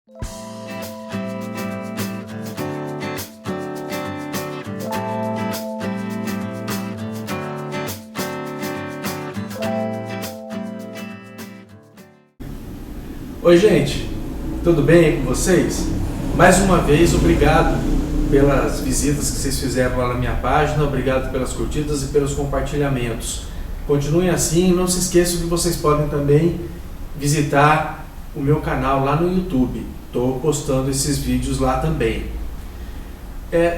Oi gente, tudo bem com vocês? Mais uma vez, obrigado pelas visitas que vocês fizeram lá na minha página, obrigado pelas curtidas e pelos compartilhamentos. Continuem assim, não se esqueçam que vocês podem também visitar o meu canal lá no YouTube. Estou postando esses vídeos lá também.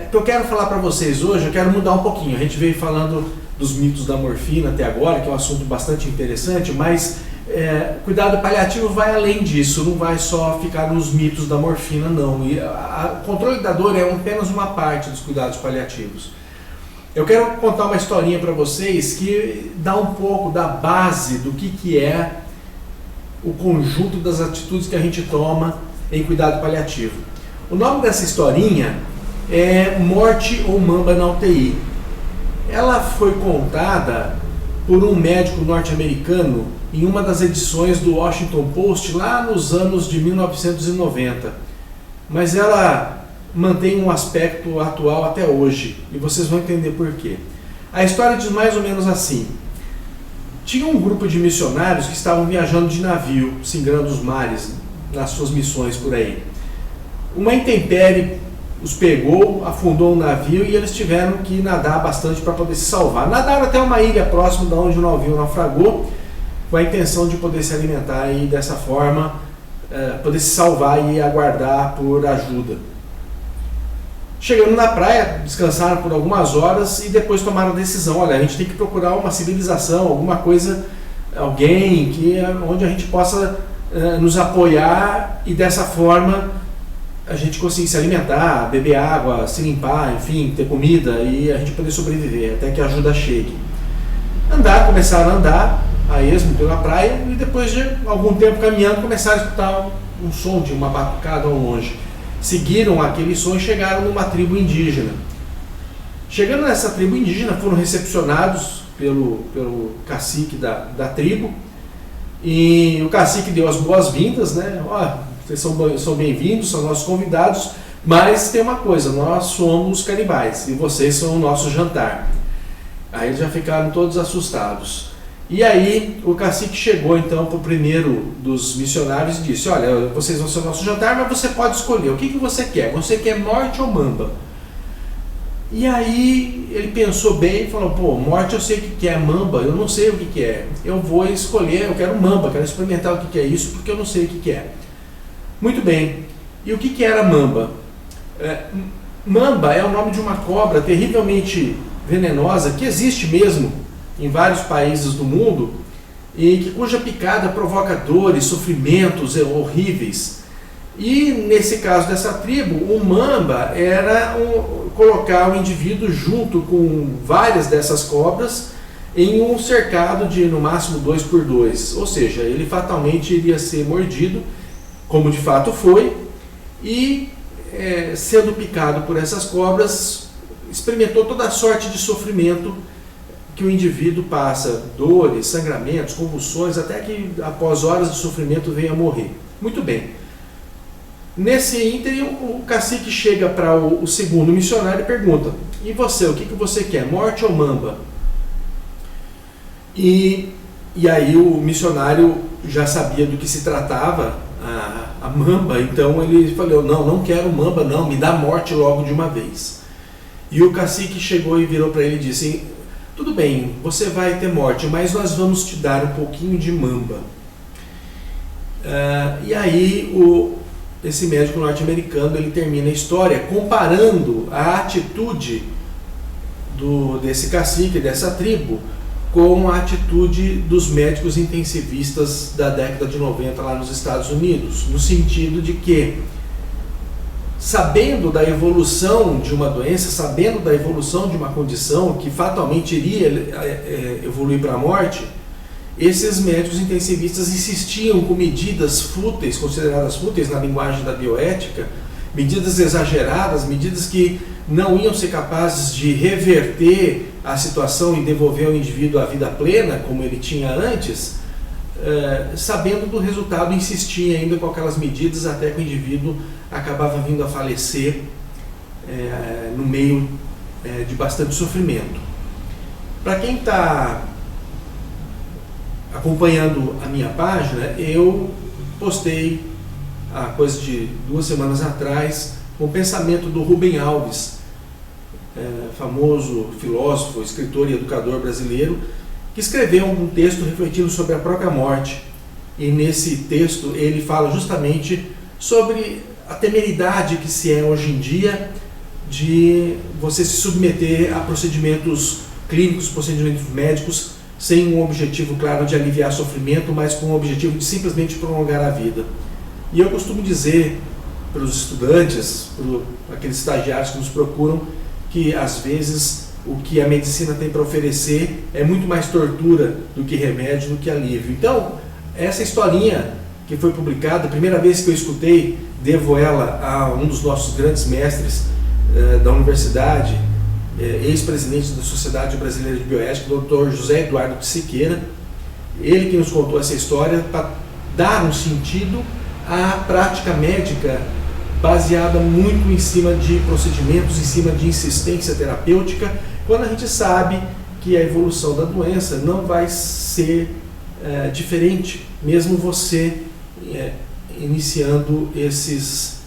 O que eu quero falar para vocês hoje, eu quero mudar um pouquinho. A gente veio falando dos mitos da morfina até agora, que é um assunto bastante interessante, mas cuidado paliativo vai além disso, não vai só ficar nos mitos da morfina, não. E o controle da dor é apenas uma parte dos cuidados paliativos. Eu quero contar uma historinha para vocês que dá um pouco da base do que é o conjunto das atitudes que a gente toma em cuidado paliativo. O nome dessa historinha é Morte ou Mamba na UTI. Ela foi contada por um médico norte-americano em uma das edições do Washington Post lá nos anos de 1990. Mas ela mantém um aspecto atual até hoje, e vocês vão entender por quê. A história diz mais ou menos assim: tinha um grupo de missionários que estavam viajando de navio, singrando os mares nas suas missões por aí. Uma intempérie os pegou, afundou o navio e eles tiveram que nadar bastante para poder se salvar. Nadaram até uma ilha próxima de onde o navio naufragou, com a intenção de poder se alimentar e dessa forma poder se salvar e aguardar por ajuda. Chegando na praia, descansaram por algumas horas e depois tomaram a decisão: olha, a gente tem que procurar uma civilização, alguma coisa, alguém onde a gente possa nos apoiar e dessa forma a gente conseguir se alimentar, beber água, se limpar, enfim, ter comida e a gente poder sobreviver até que a ajuda chegue. Começaram a andar a esmo pela praia e depois de algum tempo caminhando começaram a escutar um som de uma batucada ao longe. Seguiram aquele som e chegaram numa tribo indígena. Chegando nessa tribo indígena, foram recepcionados pelo cacique da tribo, e o cacique deu as boas-vindas, né? Vocês são bem-vindos, são nossos convidados, mas tem uma coisa: nós somos canibais e vocês são o nosso jantar. Aí eles já ficaram todos assustados. E aí o cacique chegou então para o primeiro dos missionários e disse: olha, vocês vão ser o nosso jantar, mas você pode escolher, o que você quer? Você quer morte ou mamba? E aí ele pensou bem e falou: pô, morte eu sei o que é, mamba eu não sei o que é. Eu vou escolher, eu quero mamba, quero experimentar o que é isso, porque eu não sei o que é. Muito bem, e o que era mamba? Mamba é o nome de uma cobra terrivelmente venenosa que existe mesmo em vários países do mundo e cuja picada provoca dores, sofrimentos horríveis. E nesse caso dessa tribo, o mamba era colocar o indivíduo junto com várias dessas cobras em um cercado de no máximo 2x2, ou seja, ele fatalmente iria ser mordido, como de fato foi, e sendo picado por essas cobras, experimentou toda a sorte de sofrimento que o indivíduo passa: dores, sangramentos, convulsões, até que após horas de sofrimento venha a morrer. Muito bem. Nesse ínterim, o cacique chega para o segundo missionário e pergunta: e você, o que você quer, morte ou mamba? E aí o missionário já sabia do que se tratava, a mamba, então ele falou: não quero mamba não, me dá morte logo de uma vez. E o cacique chegou e virou para ele e disse: tudo bem, você vai ter morte, mas nós vamos te dar um pouquinho de mamba. E aí esse médico norte-americano ele termina a história comparando a atitude desse cacique, dessa tribo, com a atitude dos médicos intensivistas da década de 90 lá nos Estados Unidos, no sentido de que, sabendo da evolução de uma doença, sabendo da evolução de uma condição que fatalmente iria evoluir para a morte, esses médicos intensivistas insistiam com medidas fúteis, consideradas fúteis na linguagem da bioética, medidas exageradas, medidas que não iam ser capazes de reverter a situação e devolver ao indivíduo a vida plena, como ele tinha antes, sabendo do resultado, insistia ainda com aquelas medidas até que o indivíduo acabava vindo a falecer no meio de bastante sofrimento. Para quem está acompanhando a minha página, eu postei há coisa de 2 semanas atrás o pensamento do Rubem Alves, famoso filósofo, escritor e educador brasileiro, que escreveu um texto refletindo sobre a própria morte. E nesse texto ele fala justamente sobre a temeridade que se é hoje em dia de você se submeter a procedimentos clínicos, procedimentos médicos, sem um objetivo claro de aliviar sofrimento, mas com o objetivo de simplesmente prolongar a vida. E eu costumo dizer para os estudantes, para aqueles estagiários que nos procuram, que às vezes o que a medicina tem para oferecer é muito mais tortura do que remédio, do que alívio. Então, essa historinha que foi publicada, a primeira vez que eu escutei, devo ela a um dos nossos grandes mestres da universidade, ex-presidente da Sociedade Brasileira de Bioética, o Dr. José Eduardo de Siqueira. Ele que nos contou essa história para dar um sentido à prática médica baseada muito em cima de procedimentos, em cima de insistência terapêutica, quando a gente sabe que a evolução da doença não vai ser diferente, mesmo você iniciando esses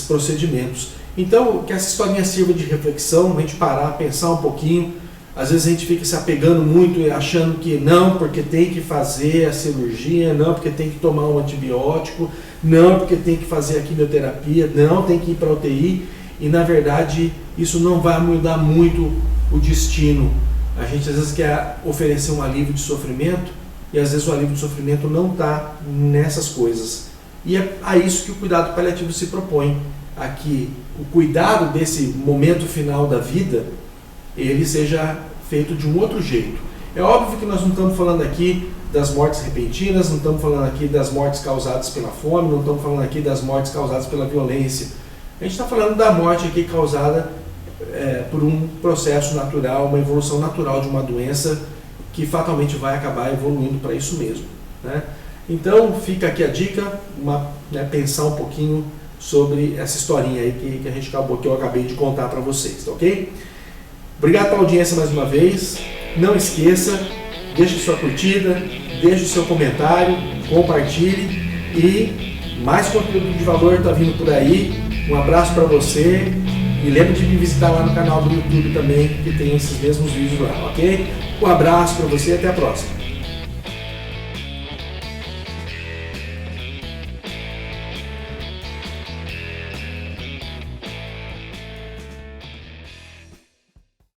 procedimentos. Então, que essa historinha sirva de reflexão, a gente parar, pensar um pouquinho. Às vezes a gente fica se apegando muito e achando que não, porque tem que fazer a cirurgia, não, porque tem que tomar um antibiótico, não, porque tem que fazer a quimioterapia, não, tem que ir para a UTI. E na verdade isso não vai mudar muito o destino. A gente às vezes quer oferecer um alívio de sofrimento e às vezes o alívio de sofrimento não está nessas coisas. E é a isso que o cuidado paliativo se propõe, a que o cuidado desse momento final da vida ele seja feito de um outro jeito. É óbvio que nós não estamos falando aqui das mortes repentinas, não estamos falando aqui das mortes causadas pela fome, não estamos falando aqui das mortes causadas pela violência. A gente está falando da morte aqui causada por um processo natural, uma evolução natural de uma doença que fatalmente vai acabar evoluindo para isso mesmo, né? Então fica aqui a dica, pensar um pouquinho sobre essa historinha aí que eu acabei de contar para vocês, tá ok? Obrigado pela audiência mais uma vez. Não esqueça, deixe sua curtida, deixe seu comentário, compartilhe e mais conteúdo de valor está vindo por aí. Um abraço para você e lembre de me visitar lá no canal do YouTube também, que tem esses mesmos vídeos lá, ok? Um abraço para você e até a próxima.